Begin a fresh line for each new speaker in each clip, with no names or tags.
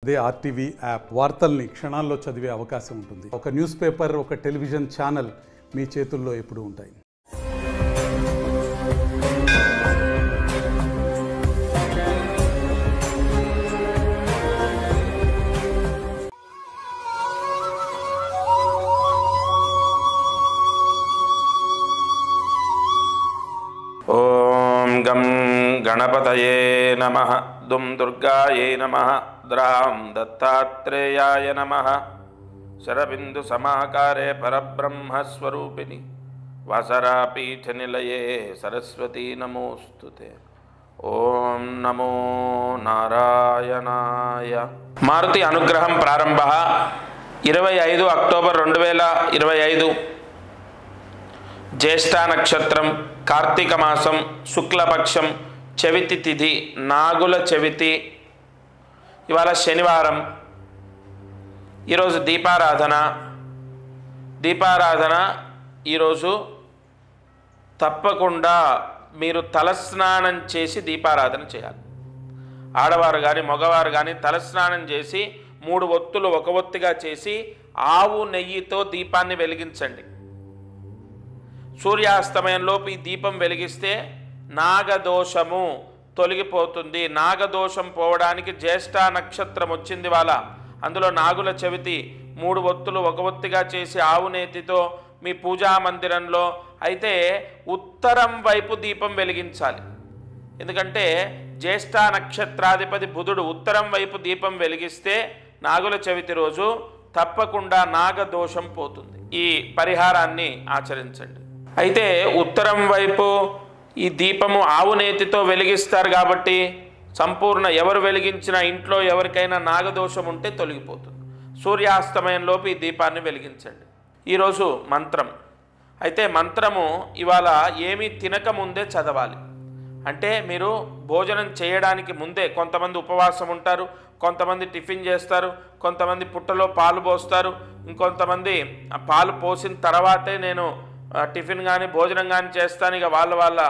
అదే RTV app వార్తల్ని క్షణాల్లో చదివే అవకాశం ఉంటుంది. ఒక న్యూస్ పేపర్, ఒక టెలివిజన్ ఛానల్ మీ చేతుల్లో ఎప్పుడూ ఉంటాయి.
ఓం గం గణపతయే నమః దుం దుర్గాయే నమః ద్రాం దత్తాత్రేయాయ నమః శరబిందు సమాకారే పరబ్రహ్మస్వరూపిణి వాసరాపీఠనిలయే సరస్వతీ నమోస్తుతే. ఓం నమో నారాయణాయ. మారుతి అనుగ్రహం ప్రారంభ 25 అక్టోబర్ 2025 జ్యేష్ఠ నక్షత్రం, కార్తీక మాసం, శుక్లపక్షం, చవితి తిథి, నాగుల చవితి. ఇవాళ శనివారం. ఈరోజు దీపారాధన ఈరోజు తప్పకుండా మీరు తలస్నానం చేసి దీపారాధన చేయాలి. ఆడవారు కానీ మగవారు కానీ తలస్నానం చేసి 3 ఒత్తులు ఒక ఒత్తిగా చేసి ఆవు నెయ్యితో దీపాన్ని వెలిగించండి. సూర్యాస్తమయంలోపు ఈ దీపం వెలిగిస్తే నాగదోషము తొలగిపోతుంది. నాగదోషం పోవడానికి జ్యేష్ఠ నక్షత్రం వచ్చింది వాళ్ళ. అందులో నాగుల చవితి 3 ఒత్తులు ఒక ఒత్తిగా చేసి ఆవు నేతితో మీ పూజా మందిరంలో అయితే ఉత్తరం వైపు దీపం వెలిగించాలి. ఎందుకంటే జ్యేష్ఠ నక్షత్రాధిపతి బుధుడు ఉత్తరం వైపు దీపం వెలిగిస్తే నాగుల చవితి రోజు తప్పకుండా నాగదోషం పోతుంది. ఈ పరిహారాన్ని ఆచరించండి. అయితే ఉత్తరం వైపు ఈ దీపము ఆవు నేతితో వెలిగిస్తారు కాబట్టి సంపూర్ణ ఎవరు వెలిగించిన ఇంట్లో ఎవరికైనా నాగదోషం ఉంటే తొలగిపోతుంది. సూర్యాస్తమయంలోపు ఈ దీపాన్ని వెలిగించండి. ఈరోజు మంత్రం. అయితే మంత్రము ఇవాళ ఏమీ తినక ముందే చదవాలి. అంటే మీరు భోజనం చేయడానికి ముందే, కొంతమంది ఉపవాసం ఉంటారు, కొంతమంది టిఫిన్ చేస్తారు, కొంతమంది పుట్టలో పాలు పోస్తారు, ఇంకొంతమంది ఆ పాలు పోసిన తర్వాతే నేను టిఫిన్ కానీ భోజనం కానీ చేస్తాను. ఇక వాళ్ళ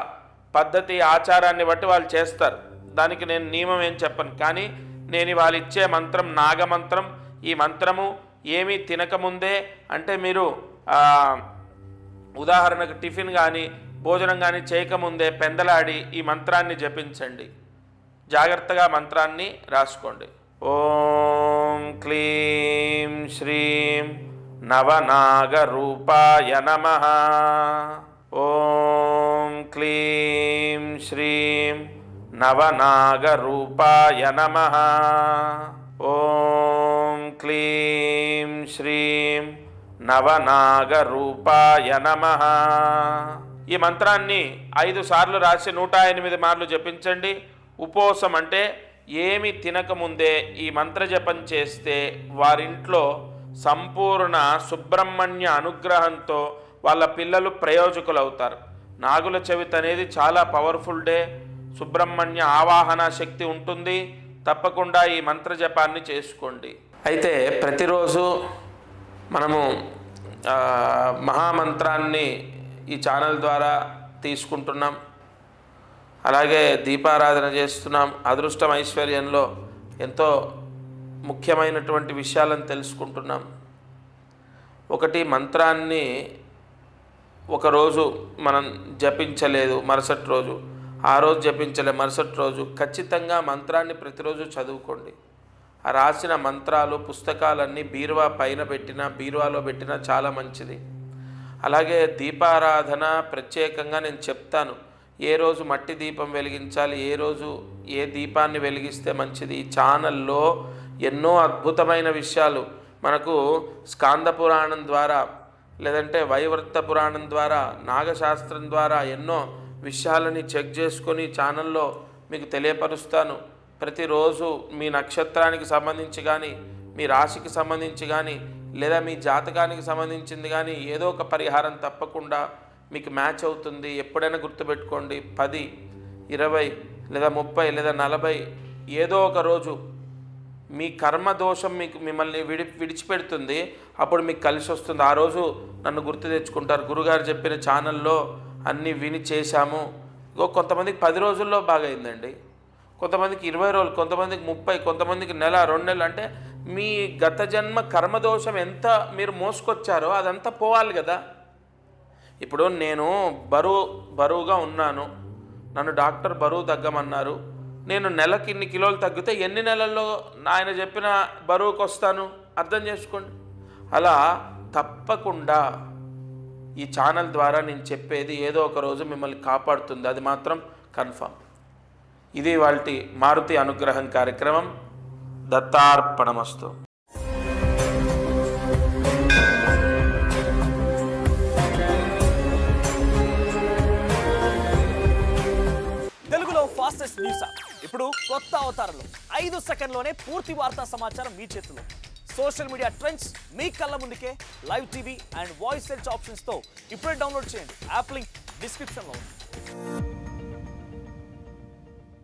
పద్ధతి ఆచారాన్ని బట్టి వాళ్ళు చేస్తారు. దానికి నేను నియమం ఏం చెప్పను. కానీ నేను వాళ్ళు ఇచ్చే మంత్రం నాగమంత్రం. ఈ మంత్రము ఏమీ తినకముందే, అంటే మీరు ఉదాహరణకు టిఫిన్ కానీ భోజనం కానీ చేయకముందే పెందలాడి ఈ మంత్రాన్ని జపించండి. జాగ్రత్తగా మంత్రాన్ని రాసుకోండి. ఓం క్లీం శ్రీం నవనాగరూపాయ నమః. ఓం క్లీం శ్రీం నవనాగరూపాయ నమః. ఓం క్లీం శ్రీం నవనాగరూపాయ నమః. ఈ మంత్రాన్ని 5 సార్లు రాసి 108 మార్లు జపించండి. ఉపవాసం అంటే ఏమి తినకముందే ఈ మంత్ర జపం చేస్తే వారింట్లో సంపూర్ణ సుబ్రహ్మణ్య అనుగ్రహంతో వాళ్ళ పిల్లలు ప్రయోజకులు అవుతారు. నాగుల చవితి అనేది చాలా పవర్ఫుల్ డే. సుబ్రహ్మణ్య ఆవాహన శక్తి ఉంటుంది. తప్పకుండా ఈ మంత్ర జపాన్ని చేసుకోండి. అయితే ప్రతిరోజు మనము మహామంత్రాన్ని ఈ ఛానల్ ద్వారా తీసుకుంటున్నాం. అలాగే దీపారాధన చేస్తున్నాం. అదృష్టం ఐశ్వర్యంలో ఎంతో ముఖ్యమైనటువంటి విషయాలను తెలుసుకుంటున్నాం. ఒకటి, మంత్రాన్ని ఒకరోజు మనం జపించలేదు, మరుసటి రోజు ఆ రోజు జపించలే, మరుసటి రోజు ఖచ్చితంగా మంత్రాన్ని ప్రతిరోజు చదువుకోండి. ఆ రాసిన మంత్రాలు పుస్తకాలన్నీ బీరువా పైన పెట్టినా బీరువాలో పెట్టినా చాలా మంచిది. అలాగే దీపారాధన ప్రత్యేకంగా నేను చెప్తాను. ఏ రోజు మట్టి దీపం వెలిగించాలి, ఏ రోజు ఏ దీపాన్ని వెలిగిస్తే మంచిది. ఈ ఛానల్లో ఎన్నో అద్భుతమైన విషయాలు మనకు స్కాంద పురాణం ద్వారా, లేదంటే వైవర్త పురాణం ద్వారా, నాగశాస్త్రం ద్వారా ఎన్నో విషయాలని చెక్ చేసుకొని ఛానల్లో మీకు తెలియపరుస్తాను. ప్రతిరోజు మీ నక్షత్రానికి సంబంధించి కానీ, మీ రాశికి సంబంధించి కానీ, లేదా మీ జాతకానికి సంబంధించింది కానీ ఏదో ఒక పరిహారం తప్పకుండా మీకు మ్యాచ్ అవుతుంది. ఎప్పుడైనా గుర్తుపెట్టుకోండి. 10, 20 లేదా 30 లేదా 40 ఏదో ఒక రోజు మీ కర్మ దోషం మిమ్మల్ని విడిచిపెడుతుంది. అప్పుడు మీకు కలిసి వస్తుంది. ఆ రోజు నన్ను గుర్తు తెచ్చుకుంటారు. గురుగారు చెప్పిన ఛానల్లో అన్నీ విని చేశాము. కొంతమందికి 10 రోజుల్లో బాగైందండి, కొంతమందికి 20 రోజులు, కొంతమందికి 30, కొంతమందికి నెల, 2 నెలలు. అంటే మీ గత జన్మ కర్మదోషం ఎంత మీరు మోసుకొచ్చారో అదంతా పోవాలి కదా. ఇప్పుడు నేను బరువుగా ఉన్నాను, నన్ను డాక్టర్ బరువు తగ్గమన్నారు, నేను నెలకి ఇన్ని కిలోలు తగ్గితే ఎన్ని నెలల్లో ఆయన చెప్పిన బరువుకు వస్తాను అర్థం చేసుకోండి. అలా తప్పకుండా ఈ ఛానల్ ద్వారా నేను చెప్పేది ఏదో ఒక రోజు మిమ్మల్ని కాపాడుతుంది, అది మాత్రం కన్ఫర్మ్. ఇది వాల్టి మారుతి అనుగ్రహం కార్యక్రమం. దత్తార్పణమస్తు.
తెలుగులో ఫాస్టెస్ట్ న్యూస్ ఇప్పుడు కొత్త అవతారంలో 5 సెకండ్లోనే పూర్తి వార్తా సమాచారం మీ చేతిలో. సోషల్ మీడియా ట్రెండ్స్ మీ కళ్ళ ముందుకే live TV and voice search ఆప్షన్స్తో ఇప్పుడే డౌన్లోడ్ చేయండి. యాప్ లింక్ డిస్క్రిప్షన్లో ఉంది.